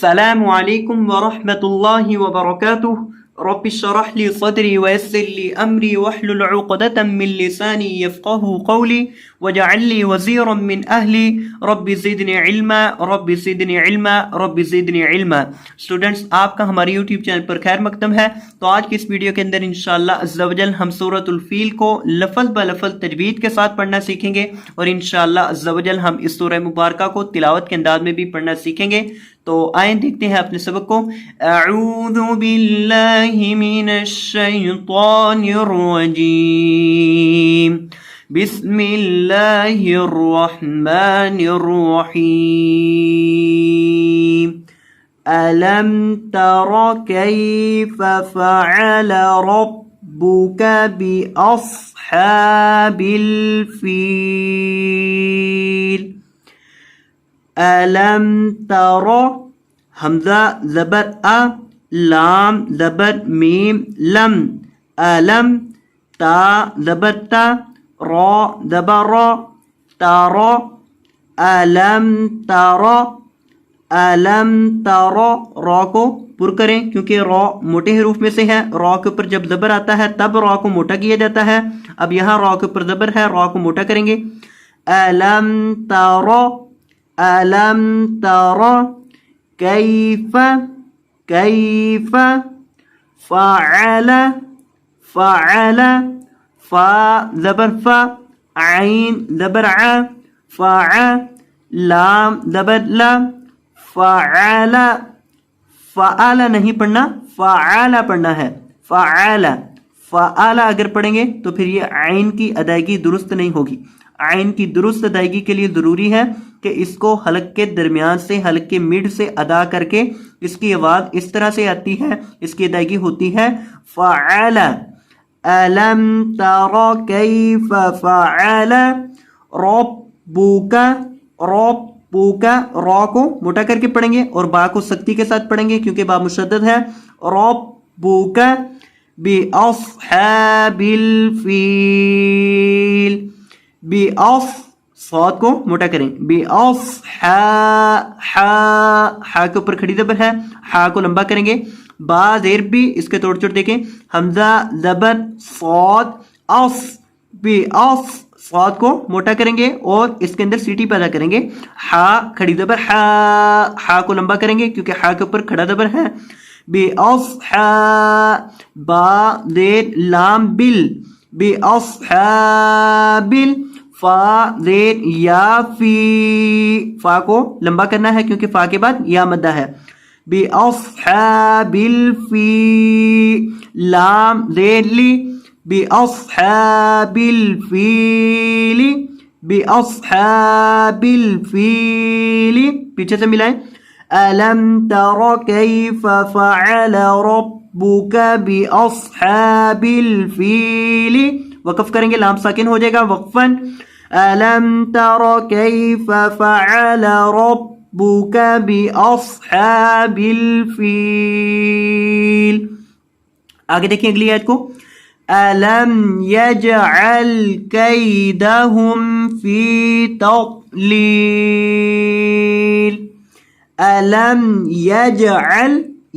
السلام علیکم ورحمۃ اللہ وبرکاتہ رب اشرح لي صدري ويسر لي امري واحلل عقدة من لساني يفقهوا قولي واجعل لي وزيرا من اهلي رب زدني علما رب زدنی علما رب زدنی علما۔ اسٹوڈنٹس، آپ کا ہمارے یوٹیوب چینل پر خیر مقدم ہے۔ تو آج کی اس ویڈیو کے اندر انشاءاللہ عز و جل ہم سورۃ الفیل کو لفظ بلفظ تجوید کے ساتھ پڑھنا سیکھیں گے، اور انشاءاللہ عز و جل ہم اس سورہ مبارکہ کو تلاوت کے انداز میں بھی پڑھنا سیکھیں گے۔ تو آئیں دیکھتے ہیں اپنے سبق کو۔ اعوذ باللہ من الشیطان الرجیم، بسم اللہ الرحمن الرحیم۔ ألم تر كيف فعل ربك بأصحاب الفيل؟ ألم تر، حمزہ زبر ا، لام زبر میم لم، ألم، تا زبر تا، را زبر را، تر، ألم تر، ألم تر، را کو پر کریں کیونکہ را موٹے حروف میں سے ہے۔ را کے اوپر جب زبر آتا ہے تب را کو موٹا کیا جاتا ہے۔ اب یہاں را کے اوپر زبر ہے، را کو موٹا کریں گے۔ ألم تر، ألم تر كيف، كيف فعل، فعل، فا زبر فا، عین زبر ع، فع، لام زبر لا، فعل، فعل نہیں پڑھنا، فعل پڑھنا ہے، فعل، فعل اگر پڑھیں گے تو پھر یہ عین کی ادائیگی درست نہیں ہوگی۔ عین کی درست ادائیگی کے لیے ضروری ہے کہ اس کو حلق کے درمیان سے، حلق کے مڈ سے ادا کر کے اس کی آواز اس طرح سے آتی ہے، اس کی ادائیگی ہوتی ہے فعل۔ ألم تر كيف فعل ربك، ربك، را کو موٹا کر کے پڑھیں گے اور با کو سختی کے ساتھ پڑھیں گے کیونکہ با مشدد ہے۔ ربك بأصحاب الفیل، بأص، صاد کو موٹا کریں، ہا کے اوپر کھڑی زبر ہے، ہا کو لمبا کریں گے۔ با زیر بھی، اس کے توڑ چوڑ دیکھیں، حمزہ زبر صاد، اص، بأص، صاد کو موٹا کریں گے اور اس کے اندر سیٹی پیدا کریں گے۔ ہا کھڑی زبر ہا، ہا کو لمبا کریں گے کیونکہ ہا کے اوپر کھڑا زبر ہے۔ بأصحاب، با زیر لام بل، بأصحاب، فا زیر یا فی، فا کو لمبا کرنا ہے کیونکہ فا کے بعد یا مدہ ہے۔ بأصحاب الفیل، لام زیر لی، بأصحاب الفیل، بأصحاب الفیل، پیچھے سے ملائیں۔ ألم تر كيف فعل ربك بأصحاب الفیل، وقف کریں گے، لام ساکن ہو جائے گا وقفاً۔ ألم تر كيف فعل ربك بأصحاب الفیل۔ آگے دیکھیں اگلی آیت کو۔ ألم يجعل كيدهم في تضليل، ألم يجعل،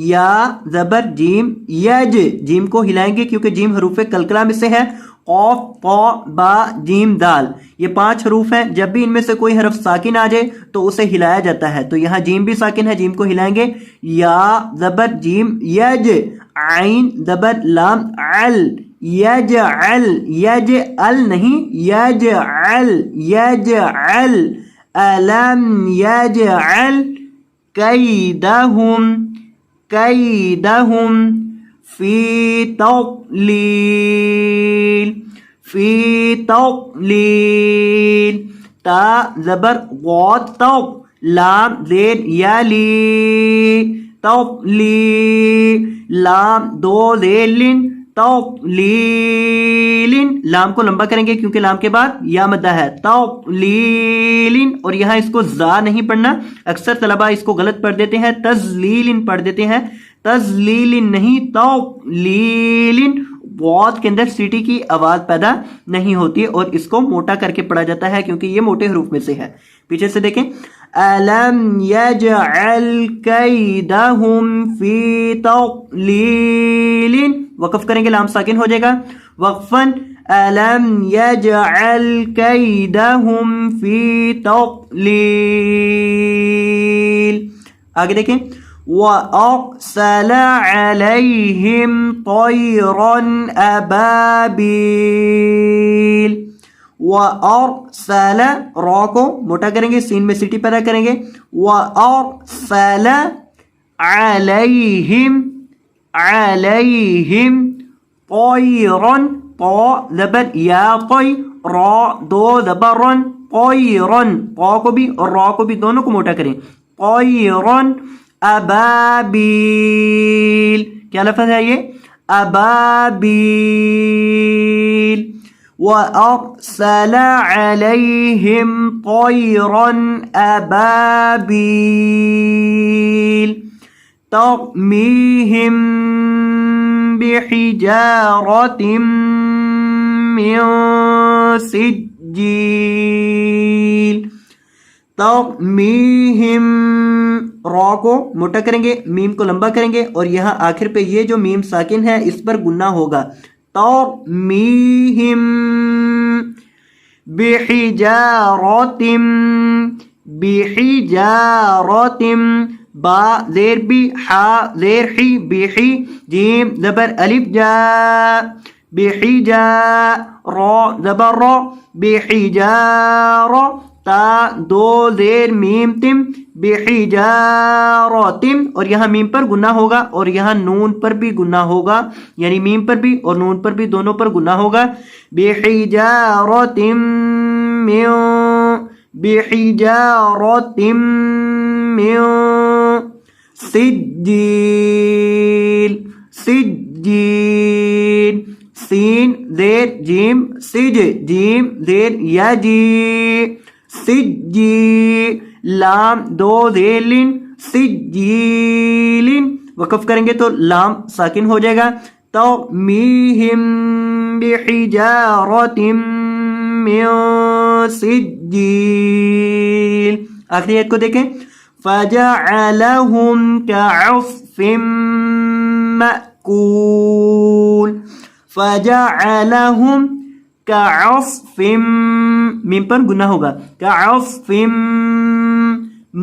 یا زبر جیم، یج، جیم کو ہلائیں گے کیونکہ جیم حروف کلکلہ میں سے ہے۔ قاف، طا، با، جیم، دال، یہ 5 حروف ہیں۔ جب بھی ان میں سے کوئی حرف ساکن آ جائے تو اسے ہلایا جاتا ہے، تو یہاں جیم بھی ساکن ہے، جیم کو ہلائیں گے۔ یا زبر جیم، یج، عین زبر لام، عل، یجعل، یجعل نہیں، یجعل، یجعل، ألم يجعل كيدهم، كيدهم في تضليل، في تضليل، تا زبر غاد، تو، لام زیر یلی، تضليل، لام دو زیر لن، تضلیل، لام کو لمبا کریں گے کیونکہ لام کے بعد یا مدہ ہے، تضلیل، اور یہاں اس کو زا نہیں پڑھنا، اکثر طلبہ اس کو غلط پڑھ دیتے ہیں، تزلیل پڑھ دیتے ہیں، تزلیل نہیں، تضلیل، واض کے اندر سیٹی کی آواز پیدا نہیں ہوتی اور اس کو موٹا کر کے پڑھا جاتا ہے کیونکہ یہ موٹے حروف میں سے ہے۔ پیچھے سے دیکھیں، ألم يجعل كيدهم في تضليل. وقف کریں گے لام ساکن ہو جائے گا وقفاً. ألم يجعل كيدهم في تضليل. آگے دیکھیں. وَأَرْسَلَ عَلَيْهِمْ طَيْرًا أَبَابِيلَ. وَأَرْسَلَ را کو موٹا کریں گے سین میں سٹی پیدا کریں گے. وَأَرْسَلَ عَلَيْهِمْ طَيْرًا طا زبر یا طی را دو زبر رن طیرن طا کو بھی اور را کو بھی دونوں کو موٹا کریں. طیرن ابابیل. کیا لفظ ہے یہ؟ ابابیل. وَأَرْسَلَ عَلَيْهِمْ طَيْرًا أَبَابِيلَ تَرْمِيهِمْ بِحِجَارَةٍ مِّن سِجِّيلٍ. ترمیہم را کو موٹا کریں گے میم کو لمبا کریں گے اور یہاں آخر پہ یہ جو میم ساکن ہے اس پر گناہ ہوگا. ترمیہم بحجارۃ با زیر بی حا زیر حی بحی جیم زبر الف جا بحجا را زبر را بحجار تا دو زیر میم تم بحجارتم اور یہاں میم پر گناہ ہوگا اور یہاں نون پر بھی گناہ ہوگا یعنی میم پر بھی اور نون پر بھی دونوں پر گناہ ہوگا. بحجارتم من سجیل. سجیل سین زیر جیم سج جیم زیر یا جی سجی لام دو زیلن سجیلن. وقف کریں گے تو لام ساکن ہو جائے گا. ترمیہم بحجارۃ من سجیل. آخری ایت کو دیکھیں. فجعلہم کعصف مأکول. فجعلہم کعصف میم پر گناہ ہوگا. کعصف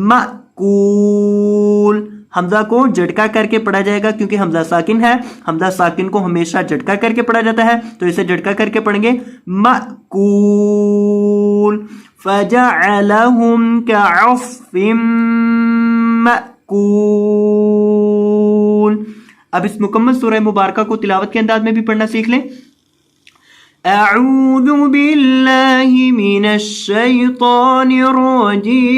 مأکول حمزہ کو جھٹکا کر کے پڑھا جائے گا کیونکہ حمزہ ساکن ہے. حمزہ ساکن کو ہمیشہ جھٹکا کر کے پڑھا جاتا ہے تو اسے جھٹکا کر کے پڑھیں گے مأکول. فجعلہم کعصف مأکول. اب اس مکمل سورہ مبارکہ کو تلاوت کے انداز میں بھی پڑھنا سیکھ لیں. اعوذ باللہ من الشیطان الرجیم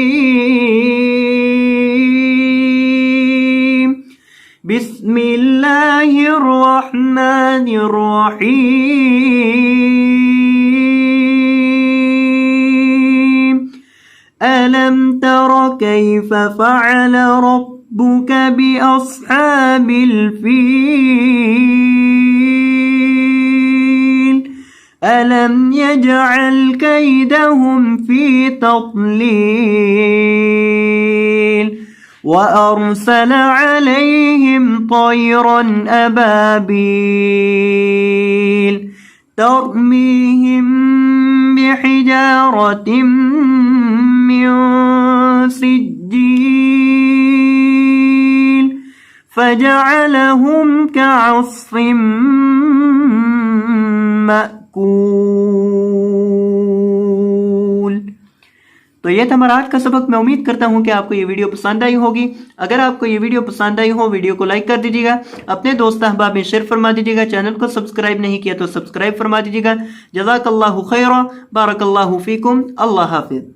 بسم اللہ الرحمن الرحیم ألم تر كيف فعل ربك بأصحاب الفيل ألم يجعل كيدهم في تضليل وأرسل عليهم طيرا أبابيل ترميهم بحجارة من سجيل فجعلهم كعصف مأکول. تو یہ تھا ہمارا آج کا سبق. میں امید کرتا ہوں کہ آپ کو یہ ویڈیو پسند آئی ہوگی. اگر آپ کو یہ ویڈیو پسند آئی ہو ویڈیو کو لائک کر دیجیے گا, اپنے دوست احباب میں شیئر فرما دیجیے گا, چینل کو سبسکرائب نہیں کیا تو سبسکرائب فرما دیجیے گا. جزاک اللہ خیرا, بارک اللہ فیکم, اللہ حافظ.